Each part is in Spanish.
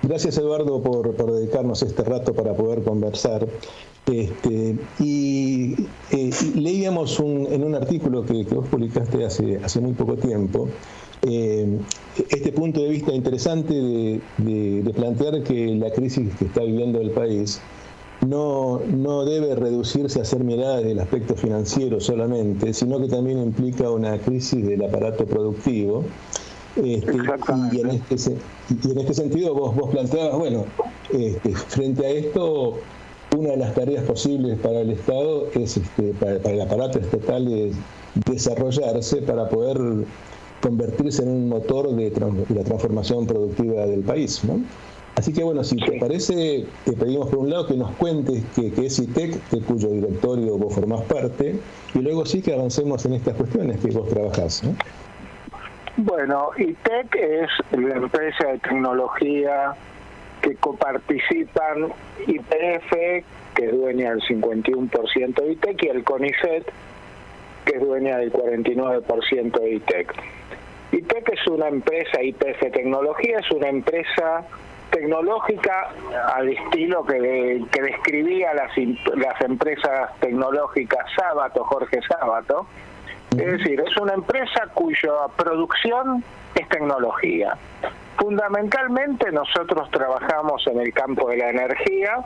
Gracias, Eduardo, por dedicarnos este rato para poder conversar. Leíamos en un artículo que vos publicaste hace muy poco tiempo, este punto de vista interesante de plantear que la crisis que está viviendo el país no debe reducirse a ser mirada desde el aspecto financiero solamente, sino que también implica una crisis del aparato productivo. Y en este sentido vos planteabas, bueno, frente a esto, una de las tareas posibles para el Estado es, para el aparato estatal, es desarrollarse para poder convertirse en un motor de la transformación productiva del país, ¿no? Así que bueno, si te parece, te pedimos por un lado que nos cuentes qué es ITEC, de cuyo directorio vos formás parte, y luego sí que avancemos en estas cuestiones que vos trabajás, ¿no? Bueno, ITEC es la empresa de tecnología que coparticipan YPF, que es dueña del 51% de ITEC, y el CONICET, que es dueña del 49% de ITEC. ITEC es una empresa, YPF Tecnología es una empresa tecnológica al estilo que describía las empresas tecnológicas Jorge Sábato. Es decir, es una empresa cuya producción es tecnología. Fundamentalmente nosotros trabajamos en el campo de la energía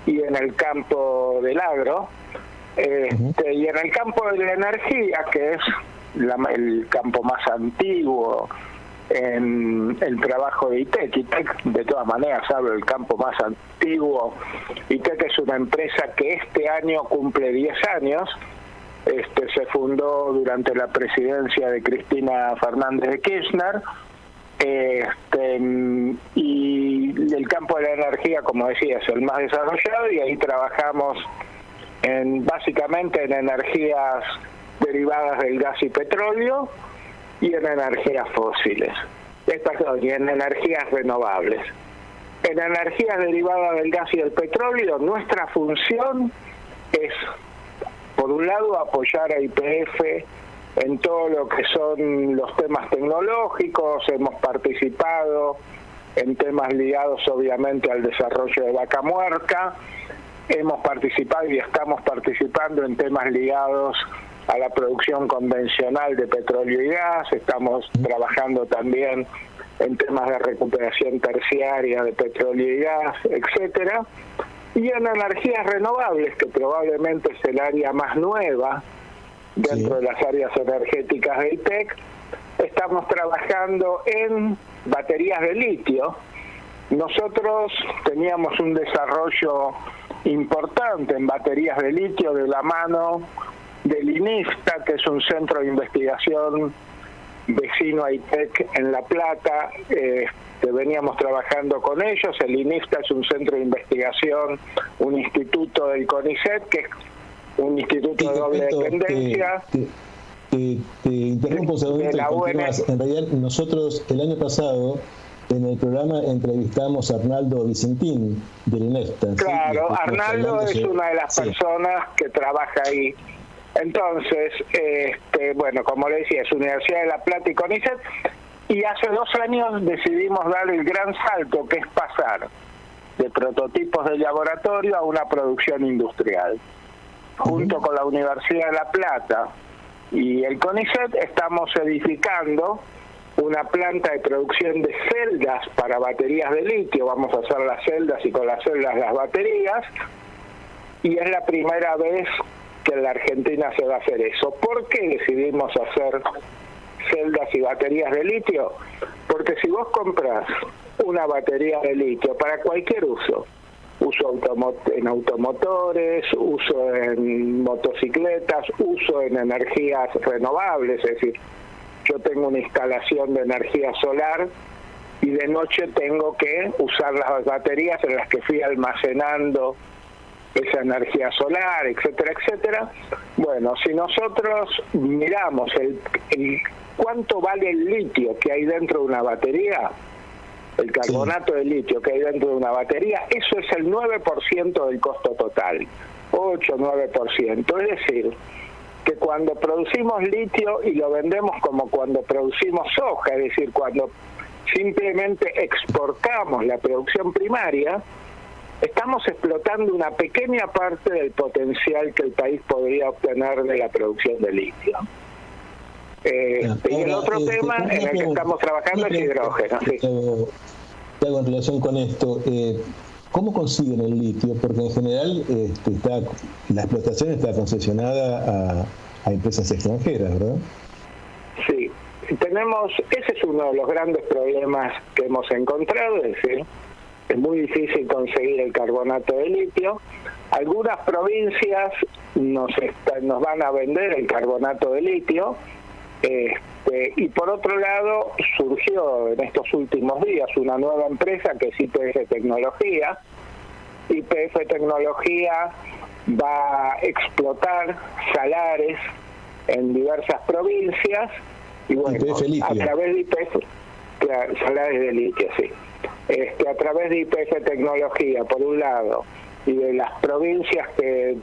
y en el campo del agro, y en el campo de la energía, que es el campo más antiguo en el trabajo de ITEC. ITEC, de todas maneras, hablo del campo más antiguo. ITEC es una empresa que este año cumple 10 años. Se fundó durante la presidencia de Cristina Fernández de Kirchner, y el campo de la energía, como decía, es el más desarrollado, y ahí trabajamos básicamente en energías derivadas del gas y petróleo y en energías fósiles, y en energías renovables. En energías derivadas del gas y del petróleo, nuestra función es, por un lado, apoyar a YPF en todo lo que son los temas tecnológicos. Hemos participado en temas ligados obviamente al desarrollo de Vaca Muerta, hemos participado y estamos participando en temas ligados a la producción convencional de petróleo y gas, estamos trabajando también en temas de recuperación terciaria de petróleo y gas, etcétera. Y en energías renovables, que probablemente es el área más nueva dentro de las áreas energéticas de ITEC, estamos trabajando en baterías de litio. Nosotros teníamos un desarrollo importante en baterías de litio de la mano del INIFTA, que es un centro de investigación vecino a ITEC en La Plata. Veníamos trabajando con ellos. El INIFTA es un centro de investigación, un instituto del CONICET, que es un instituto de doble dependencia. Te interrumpo un segundito. En realidad, nosotros el año pasado en el programa entrevistamos a Arnaldo Vicentín del INIFTA. Claro, ¿sí? Arnaldo es una de las personas que trabaja ahí. Entonces, bueno, como le decía, es Universidad de La Plata y CONICET. Y hace 2 años decidimos dar el gran salto, que es pasar de prototipos de laboratorio a una producción industrial. Junto con la Universidad de La Plata y el CONICET estamos edificando una planta de producción de celdas para baterías de litio. Vamos a hacer las celdas y con las celdas las baterías. Y es la primera vez que en la Argentina se va a hacer eso. ¿Por qué decidimos hacer celdas y baterías de litio? Porque si vos compras una batería de litio para cualquier uso en automotores, uso en motocicletas, uso en energías renovables, es decir, yo tengo una instalación de energía solar y de noche tengo que usar las baterías en las que fui almacenando esa energía solar, etcétera, etcétera. Bueno, si nosotros miramos cuánto vale el litio que hay dentro de una batería, el carbonato de litio que hay dentro de una batería, eso es el 9% del costo total, 8-9%. Es decir, que cuando producimos litio y lo vendemos como cuando producimos soja, es decir, cuando simplemente exportamos la producción primaria, estamos explotando una pequeña parte del potencial que el país podría obtener de la producción de litio. Y el otro tema en el que estamos trabajando es hidrógeno. Sí. Te hago en relación con esto. ¿Cómo consiguen el litio? Porque en general la explotación está concesionada a empresas extranjeras, ¿verdad? Sí, ese es uno de los grandes problemas que hemos encontrado, es decir, es muy difícil conseguir el carbonato de litio. Algunas provincias nos van a vender el carbonato de litio, y por otro lado surgió en estos últimos días una nueva empresa que es YPF Tecnología. YPF Tecnología va a explotar salares en diversas provincias y bueno, a través de YPF, salares de litio, sí. A través de YPF Tecnología, por un lado, y de las provincias que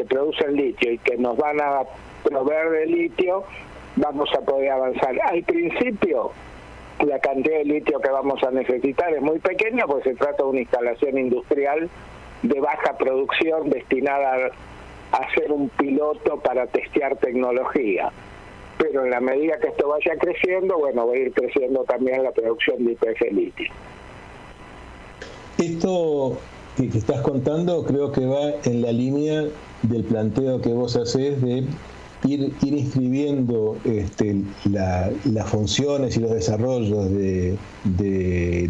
producen litio y que nos van a proveer de litio, vamos a poder avanzar. Al principio, la cantidad de litio que vamos a necesitar es muy pequeña, porque se trata de una instalación industrial de baja producción destinada a hacer un piloto para testear tecnología. Pero en la medida que esto vaya creciendo, bueno, va a ir creciendo también la producción de YPF litio. Esto que estás contando creo que va en la línea del planteo que vos hacés de ir inscribiendo las funciones y los desarrollos de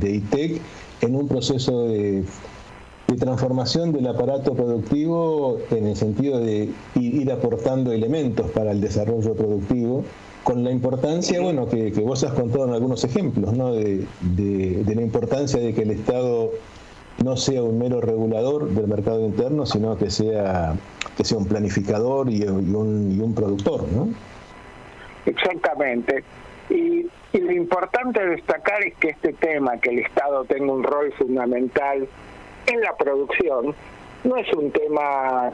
ITEC en un proceso de transformación del aparato productivo, en el sentido de ir aportando elementos para el desarrollo productivo, con la importancia, bueno, que vos has contado en algunos ejemplos, ¿no? de la importancia de que el Estado no sea un mero regulador del mercado interno, sino que sea un planificador y un productor, ¿no? Exactamente. Y lo importante destacar es que este tema, que el Estado tenga un rol fundamental en la producción, no es un tema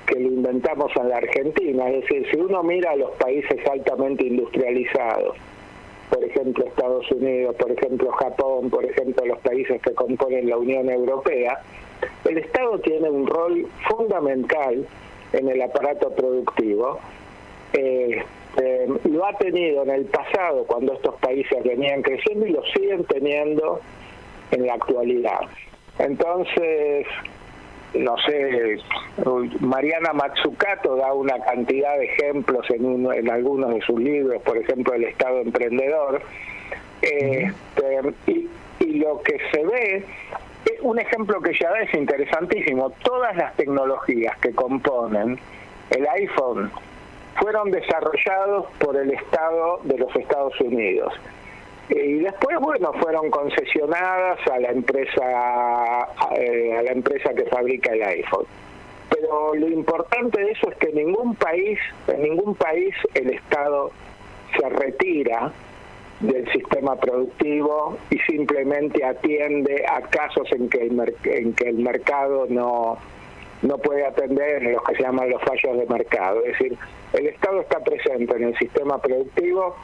que lo inventamos en la Argentina. Es decir, si uno mira a los países altamente industrializados, por ejemplo Estados Unidos, por ejemplo Japón, por ejemplo los países que componen la Unión Europea, el Estado tiene un rol fundamental en el aparato productivo. Lo ha tenido en el pasado cuando estos países venían creciendo y lo siguen teniendo en la actualidad. Entonces, no sé, Mariana Mazzucato da una cantidad de ejemplos en algunos de sus libros, por ejemplo El Estado Emprendedor, y lo que se ve, un ejemplo que ya es interesantísimo: todas las tecnologías que componen el iPhone fueron desarrollados por el Estado de los Estados Unidos. Y después, bueno, fueron concesionadas a la empresa que fabrica el iPhone. Pero lo importante de eso es que en ningún país el Estado se retira del sistema productivo y simplemente atiende a casos en que el mercado no puede atender, en los que se llaman los fallos de mercado. Es decir, el Estado está presente en el sistema productivo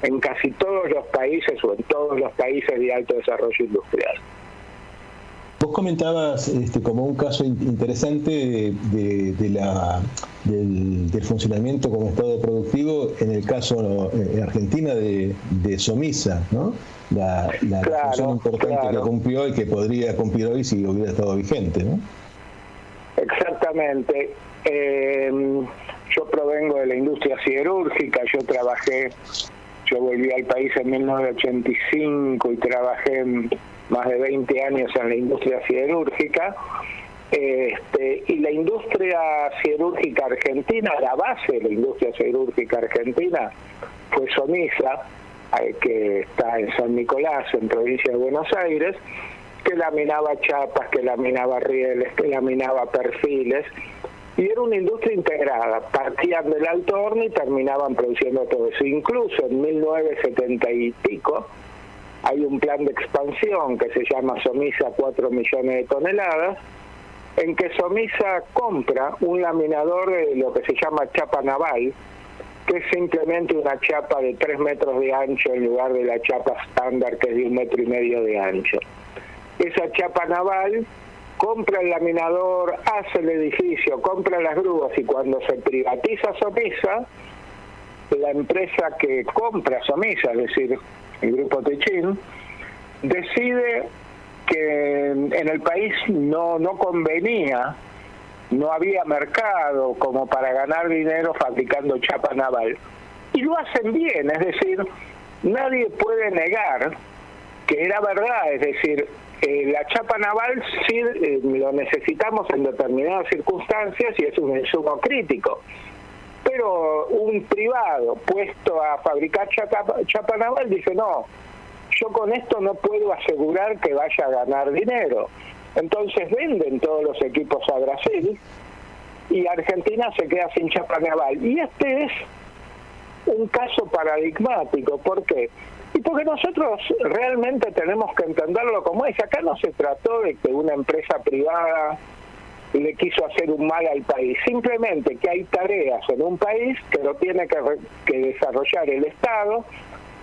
en casi todos los países o en todos los países de alto desarrollo industrial. Vos comentabas como un caso interesante del funcionamiento como Estado productivo en el caso en Argentina de Somisa, ¿no? La función importante que cumplió y que podría cumplir hoy si hubiera estado vigente, ¿no? Exactamente. Yo provengo de la industria siderúrgica, yo volví al país en 1985 y trabajé más de 20 años en la industria siderúrgica, y la industria siderúrgica argentina, la base de la industria siderúrgica argentina fue Somisa, que está en San Nicolás, en provincia de Buenos Aires, que laminaba chapas, que laminaba rieles, que laminaba perfiles, y era una industria integrada. Partían del alto horno y terminaban produciendo todo eso. Incluso en 1970 y pico hay un plan de expansión que se llama Somisa 4 millones de toneladas, en que Somisa compra un laminador de lo que se llama chapa naval, que es simplemente una chapa de 3 metros de ancho en lugar de la chapa estándar que es de 1,5 metros de ancho. Esa chapa naval compra el laminador, hace el edificio, compra las grúas, y cuando se privatiza Somisa, la empresa que compra Somisa, es decir, el Grupo Techin, decide que en el país no convenía, no había mercado como para ganar dinero fabricando chapa naval. Y lo hacen bien, es decir, nadie puede negar que era verdad, es decir, la chapa naval sí lo necesitamos en determinadas circunstancias y es un insumo crítico. Pero un privado puesto a fabricar chapa naval dice, no, yo con esto no puedo asegurar que vaya a ganar dinero. Entonces venden todos los equipos a Brasil y Argentina se queda sin chapa naval. Y este es un caso paradigmático. ¿Por qué? Y porque nosotros realmente tenemos que entenderlo como es. Acá no se trató de que una empresa privada le quiso hacer un mal al país. Simplemente que hay tareas en un país que lo tiene que desarrollar el Estado,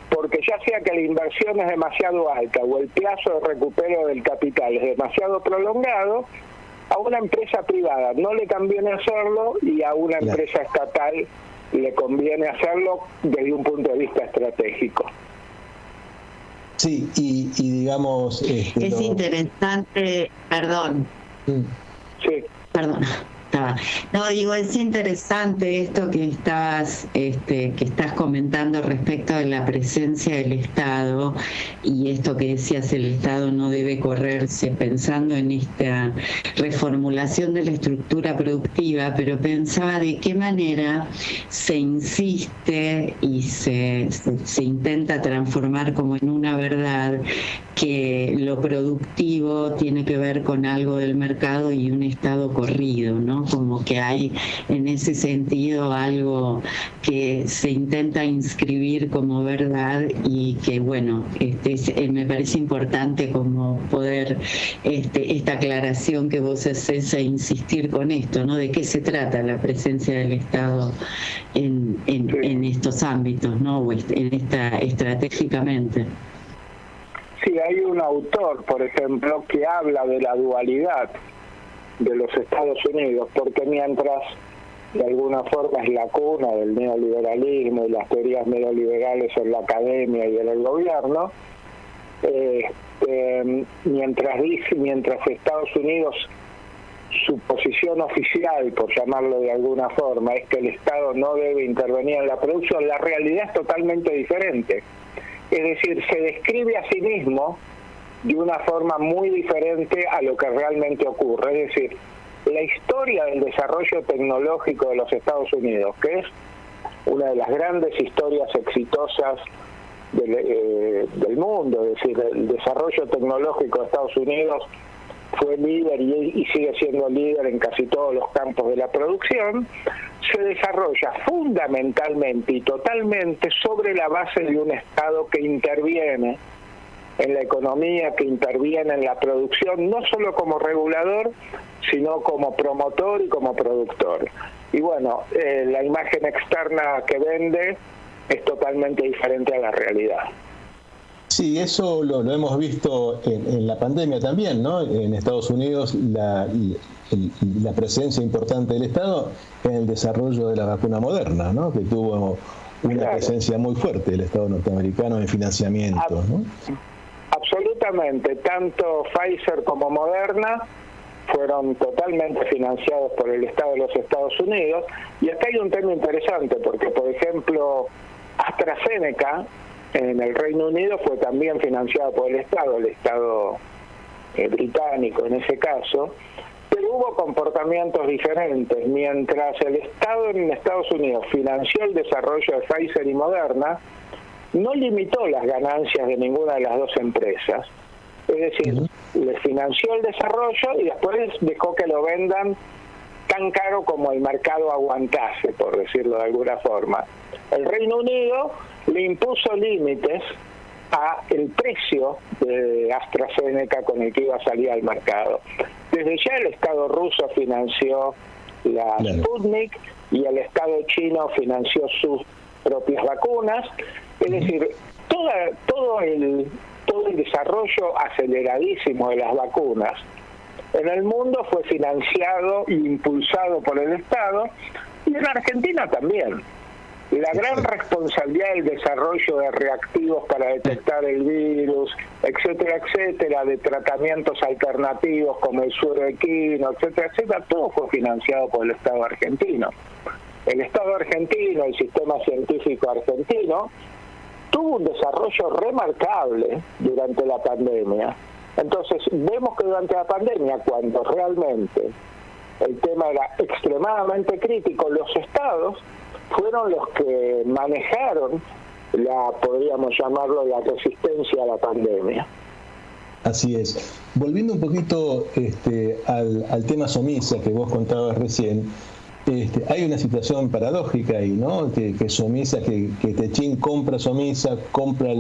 porque ya sea que la inversión es demasiado alta o el plazo de recupero del capital es demasiado prolongado, a una empresa privada no le conviene hacerlo y a una empresa estatal le conviene hacerlo desde un punto de vista estratégico. Sí, y digamos... es interesante, perdón. Sí. Perdón. No, digo, es interesante esto que estás comentando respecto de la presencia del Estado, y esto que decías, el Estado no debe correrse, pensando en esta reformulación de la estructura productiva, pero pensaba de qué manera se insiste y se intenta transformar como en una verdad que lo productivo tiene que ver con algo del mercado y un Estado corrido, ¿no? Como que hay en ese sentido algo que se intenta inscribir como verdad, y que, bueno, me parece importante como poder, esta aclaración que vos haces e insistir con esto, ¿no? De qué se trata la presencia del Estado en estos ámbitos, ¿no? O estratégicamente. Sí, hay un autor, por ejemplo, que habla de la dualidad de los Estados Unidos, porque mientras de alguna forma es la cuna del neoliberalismo y las teorías neoliberales en la academia y en el gobierno, mientras Estados Unidos, su posición oficial, por llamarlo de alguna forma, es que el Estado no debe intervenir en la producción, la realidad es totalmente diferente. Es decir, se describe a sí mismo de una forma muy diferente a lo que realmente ocurre. Es decir, la historia del desarrollo tecnológico de los Estados Unidos, que es una de las grandes historias exitosas del mundo, es decir, el desarrollo tecnológico de Estados Unidos fue líder y sigue siendo líder en casi todos los campos de la producción, se desarrolla fundamentalmente y totalmente sobre la base de un Estado que interviene en la economía, que interviene en la producción, no solo como regulador, sino como promotor y como productor. Y bueno, la imagen externa que vende es totalmente diferente a la realidad. Sí, eso lo hemos visto en la pandemia también, ¿no? En Estados Unidos la presencia importante del Estado en el desarrollo de la vacuna Moderna, ¿no? Que tuvo una presencia muy fuerte del Estado norteamericano en financiamiento, ¿no? Absolutamente, tanto Pfizer como Moderna fueron totalmente financiados por el Estado de los Estados Unidos. Y acá hay un tema interesante, porque por ejemplo AstraZeneca en el Reino Unido fue también financiado por el Estado británico en ese caso, pero hubo comportamientos diferentes. Mientras el Estado en Estados Unidos financió el desarrollo de Pfizer y Moderna, no limitó las ganancias de ninguna de las dos empresas. Es decir, les financió el desarrollo y después dejó que lo vendan tan caro como el mercado aguantase, por decirlo de alguna forma. El Reino Unido le impuso límites a el precio de AstraZeneca con el que iba a salir al mercado. Desde ya el Estado ruso financió la Sputnik y el Estado chino financió sus propias vacunas. Es decir, todo el desarrollo aceleradísimo de las vacunas en el mundo fue financiado e impulsado por el Estado, y en Argentina también. La gran responsabilidad del desarrollo de reactivos para detectar el virus, etcétera, etcétera, de tratamientos alternativos como el suero equino, etcétera, etcétera, todo fue financiado por el Estado argentino. El Estado argentino, el sistema científico argentino, tuvo un desarrollo remarcable durante la pandemia. Entonces, vemos que durante la pandemia, cuando realmente el tema era extremadamente crítico, los estados fueron los que manejaron podríamos llamarlo, la resistencia a la pandemia. Así es. Volviendo un poquito al tema Somisa que vos contabas recién, hay una situación paradójica ahí, ¿no? Que Somisa, que Techin compra Somisa, compra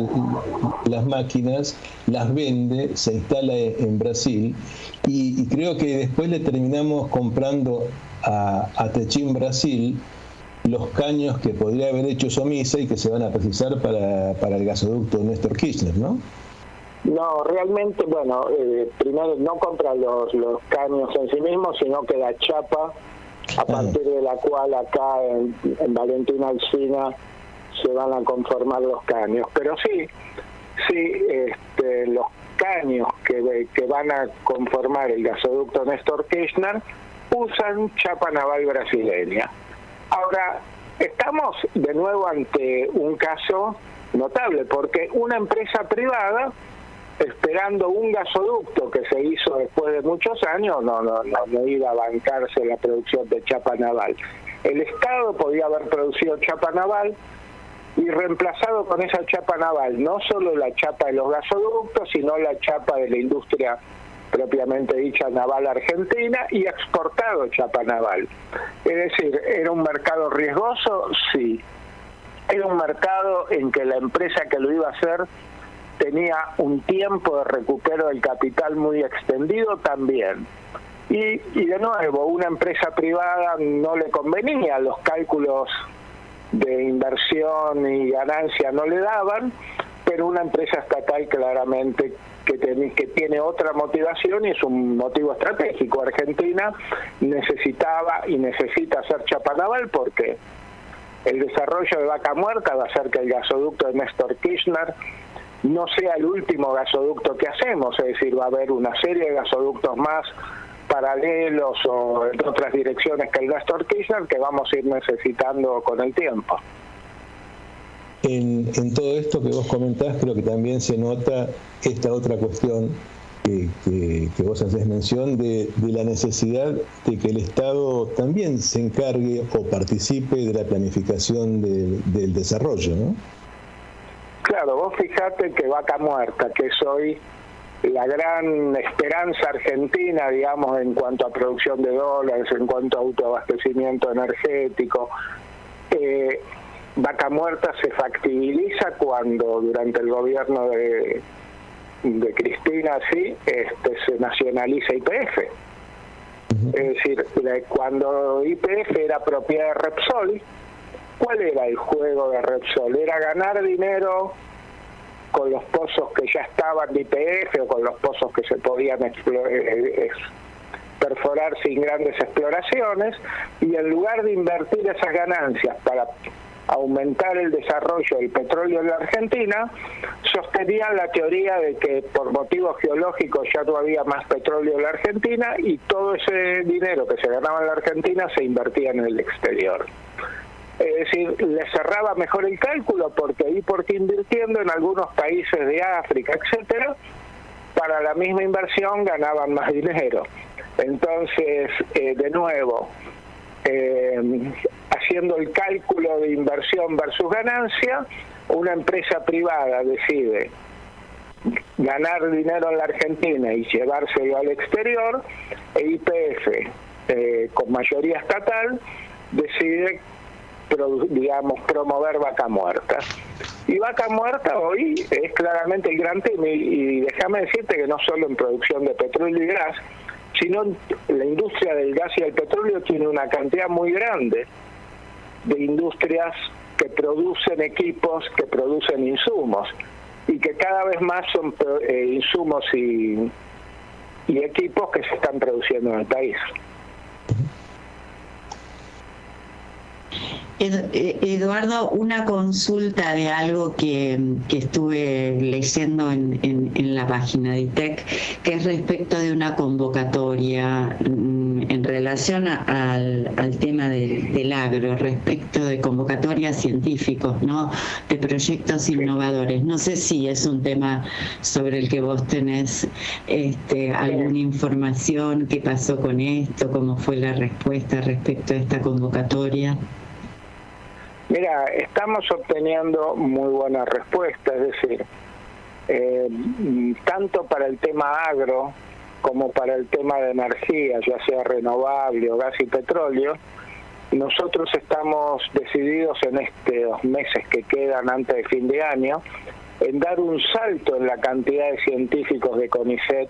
las máquinas, las vende, se instala en Brasil, y creo que después le terminamos comprando a Techin Brasil los caños que podría haber hecho Somisa y que se van a precisar para el gasoducto Néstor Kirchner, ¿no? No, realmente, bueno, primero no compra los caños en sí mismos, sino que la chapa, a partir de la cual acá en Valentina Alsina se van a conformar los caños. Pero sí, los caños que van a conformar el gasoducto Néstor Kirchner usan chapa naval brasileña. Ahora, estamos de nuevo ante un caso notable, porque una empresa privada, esperando un gasoducto que se hizo después de muchos años, no iba a bancarse la producción de chapa naval. El Estado podía haber producido chapa naval y reemplazado con esa chapa naval no solo la chapa de los gasoductos, sino la chapa de la industria propiamente dicha naval argentina, y exportado chapa naval. Es decir, ¿era un mercado riesgoso? Sí. Era un mercado en que la empresa que lo iba a hacer tenía un tiempo de recupero del capital muy extendido también. Y de nuevo, una empresa privada no le convenía, los cálculos de inversión y ganancia no le daban, pero una empresa estatal claramente que tiene otra motivación, y es un motivo estratégico. Argentina necesitaba y necesita hacer chapa naval porque el desarrollo de Vaca Muerta va a hacer que el gasoducto de Néstor Kirchner no sea el último gasoducto que hacemos, es decir, va a haber una serie de gasoductos más paralelos o en otras direcciones que el Néstor Kirchner que vamos a ir necesitando con el tiempo. En todo esto que vos comentás, creo que también se nota esta otra cuestión que vos haces mención de la necesidad de que el Estado también se encargue o participe de la planificación del desarrollo, ¿no? Claro, vos fijate que Vaca Muerta, que es hoy la gran esperanza argentina, digamos, en cuanto a producción de dólares, en cuanto a autoabastecimiento energético, Vaca Muerta se factibiliza cuando durante el gobierno de Cristina se nacionaliza YPF. Es decir, cuando YPF era propiedad de Repsol, ¿cuál era el juego de Repsol? Era ganar dinero con los pozos que ya estaban de YPF o con los pozos que se podían perforar sin grandes exploraciones, y en lugar de invertir esas ganancias para aumentar el desarrollo del petróleo en la Argentina, sostenían la teoría de que por motivos geológicos ya no había más petróleo en la Argentina y todo ese dinero que se ganaba en la Argentina se invertía en el exterior. Es decir, le cerraba mejor el cálculo porque invirtiendo en algunos países de África, etcétera, para la misma inversión ganaban más dinero. Entonces, de nuevo, haciendo el cálculo de inversión versus ganancia, una empresa privada decide ganar dinero en la Argentina y llevárselo al exterior, e YPF, con mayoría estatal, decide promover Vaca Muerta. Y Vaca Muerta hoy es claramente el gran tema, y déjame decirte que no solo en producción de petróleo y gas, sino la industria del gas y el petróleo tiene una cantidad muy grande de industrias que producen equipos, que producen insumos, y que cada vez más son insumos y equipos que se están produciendo en el país. Eduardo, una consulta de algo que estuve leyendo en la página de ITEC, que es respecto de una convocatoria en relación al tema del agro, respecto de convocatorias científicos, ¿no?, de proyectos innovadores. No sé si es un tema sobre el que vos tenés alguna información, qué pasó con esto, cómo fue la respuesta respecto a esta convocatoria. Mira, estamos obteniendo muy buena respuesta, es decir, tanto para el tema agro como para el tema de energía, ya sea renovable o gas y petróleo, nosotros estamos decididos en estos meses que quedan antes de fin de año en dar un salto en la cantidad de científicos de CONICET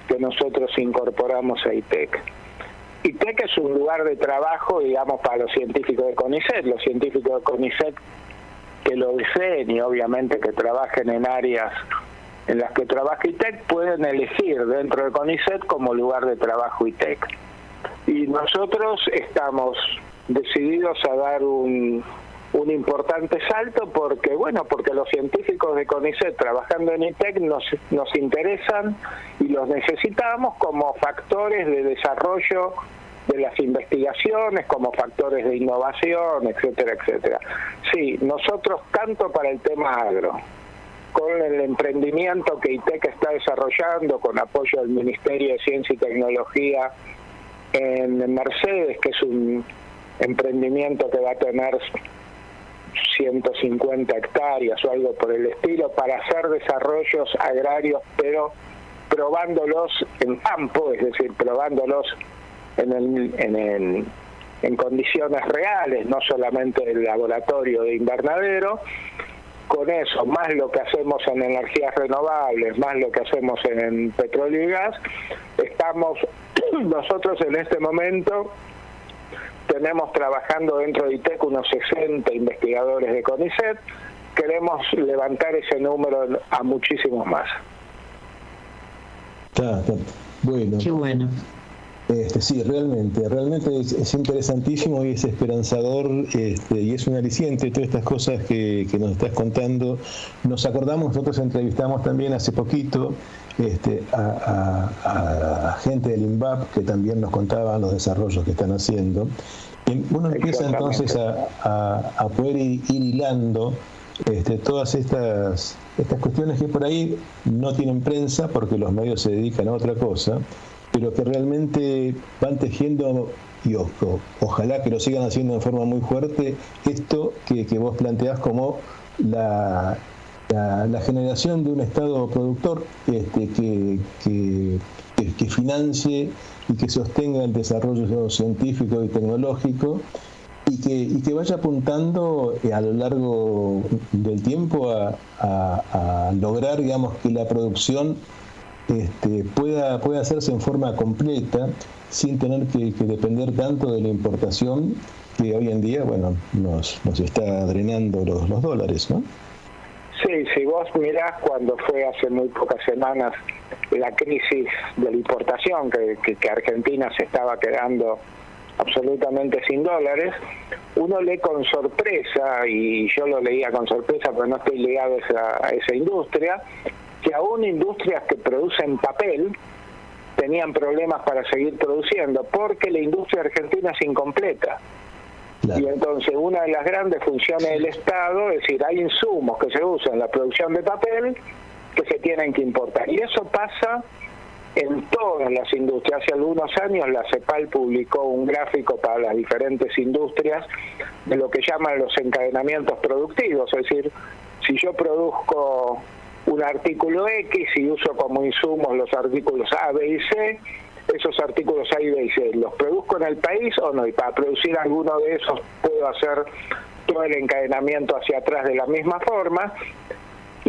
que nosotros incorporamos a ITEC. ITEC es un lugar de trabajo, digamos, para los científicos de CONICET. Los científicos de CONICET que lo deseen y obviamente que trabajen en áreas en las que trabaja ITEC pueden elegir dentro de CONICET como lugar de trabajo ITEC. Y nosotros estamos decididos a dar un importante salto porque los científicos de CONICET trabajando en ITEC nos interesan y los necesitamos como factores de desarrollo de las investigaciones, como factores de innovación, etcétera, etcétera. Sí, nosotros tanto para el tema agro, con el emprendimiento que ITEC está desarrollando con apoyo del Ministerio de Ciencia y Tecnología en Mercedes, que es un emprendimiento que va a tener 150 hectáreas o algo por el estilo, para hacer desarrollos agrarios, pero probándolos en campo, es decir, probándolos en condiciones reales, no solamente en el laboratorio de invernadero. Con eso, más lo que hacemos en energías renovables, más lo que hacemos en petróleo y gas, estamos nosotros en este momento tenemos trabajando dentro de ITEC unos 60 investigadores de CONICET. Queremos levantar ese número a muchísimos más. Está. Bueno. Qué bueno. Sí, realmente es interesantísimo y es esperanzador, y es un aliciente todas estas cosas que nos estás contando. Nos acordamos, nosotros entrevistamos también hace poquito a gente del INVAP que también nos contaban los desarrollos que están haciendo. Y uno empieza entonces a poder ir hilando todas estas cuestiones que por ahí no tienen prensa porque los medios se dedican a otra cosa, pero que realmente van tejiendo, y ojalá que lo sigan haciendo de forma muy fuerte, esto que vos planteás como la generación de un Estado productor que financie y que sostenga el desarrollo científico y tecnológico y que vaya apuntando a lo largo del tiempo a lograr, digamos, que la producción pueda hacerse en forma completa sin tener que depender tanto de la importación que hoy en día, nos está drenando los dólares, ¿no? Sí, si vos mirás cuando fue hace muy pocas semanas la crisis de la importación, que Argentina se estaba quedando absolutamente sin dólares, uno lee con sorpresa, y yo lo leía con sorpresa porque no estoy ligado a esa industria, que aún industrias que producen papel tenían problemas para seguir produciendo, porque la industria argentina es incompleta. Claro. Y entonces una de las grandes funciones del Estado es decir, hay insumos que se usan en la producción de papel que se tienen que importar. Y eso pasa en todas las industrias. Hace algunos años la CEPAL publicó un gráfico para las diferentes industrias de lo que llaman los encadenamientos productivos, es decir, si yo produzco un artículo X y uso como insumos los artículos A, B y C, esos artículos A, B y C, ¿los produzco en el país o no? Y para producir alguno de esos puedo hacer todo el encadenamiento hacia atrás de la misma forma.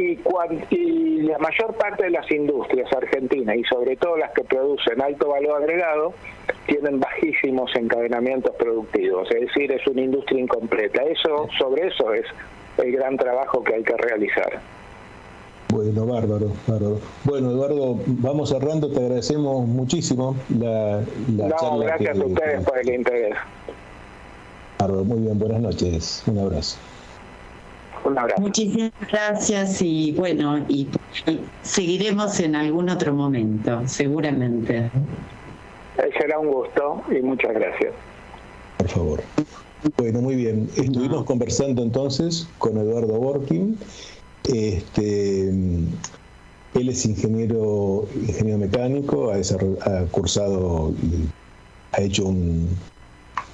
y la mayor parte de las industrias argentinas, y sobre todo las que producen alto valor agregado, tienen bajísimos encadenamientos productivos, es decir, es una industria incompleta. Sobre eso es el gran trabajo que hay que realizar. Bueno, bárbaro. Bueno, Eduardo, vamos cerrando, te agradecemos muchísimo la charla. Gracias a ustedes por el interés. Bárbaro, muy bien, buenas noches, un abrazo. Un abrazo. Muchísimas gracias y bueno, y seguiremos en algún otro momento, seguramente. Será un gusto y muchas gracias. Por favor. Bueno, muy bien. Estuvimos conversando entonces con Eduardo Borkin. Él es ingeniero mecánico, ha cursado y ha hecho un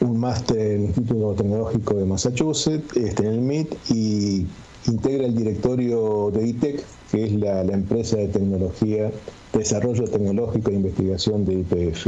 máster en el Instituto Tecnológico de Massachusetts, en el MIT, y integra el directorio de ITEC, que es la empresa de tecnología, desarrollo tecnológico e investigación de YPF.